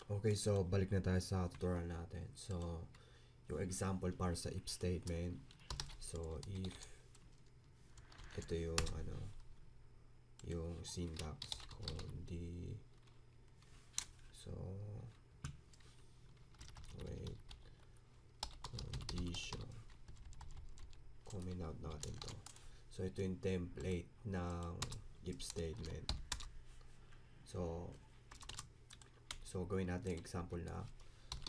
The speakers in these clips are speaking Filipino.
Okay, so balik na tayo sa tutorial natin. So, yung example para sa if statement. So, if ito yung yung syntax so wait, condition, comment out natin to. So, ito yung template ng if statement. So, gawin natin example na.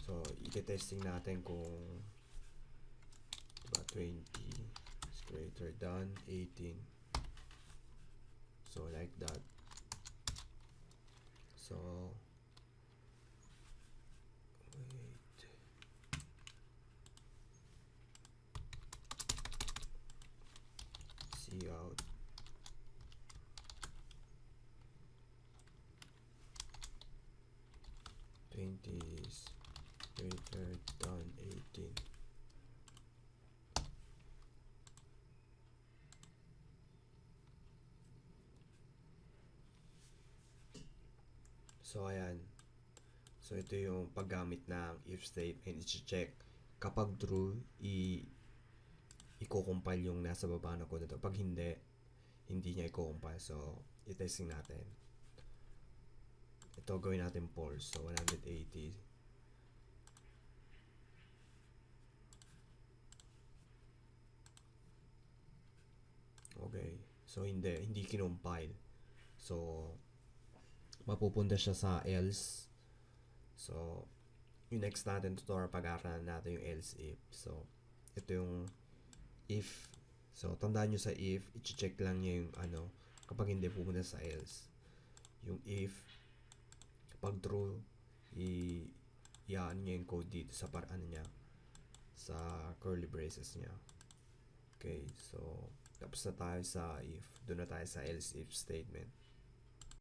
So, i-testing natin kung diba 20 is greater than 18. So, like that. So, wait. See out. Twenty is greater than 18. So, ayan. So, ito yung paggamit ng if statement. I-check. Kapag true, i-compile yung nasa baba na code na to. Pag hindi niya i-compile. So, i-testing natin. Ito, gawin natin false. So, 180. Okay. So, hindi kinompile. So, mapupunta siya sa else. So, yung next natin tutorial, pag-aaralan natin yung else if. So, ito yung if. So, tandaan nyo sa if, i-check lang niya yung kapag hindi pupunta sa else. Yung if, kapag true, i-aan niya yung code dito sa paraan niya, sa curly braces niya. Okay, so, tapos na tayo sa if. Doon na tayo sa else if statement.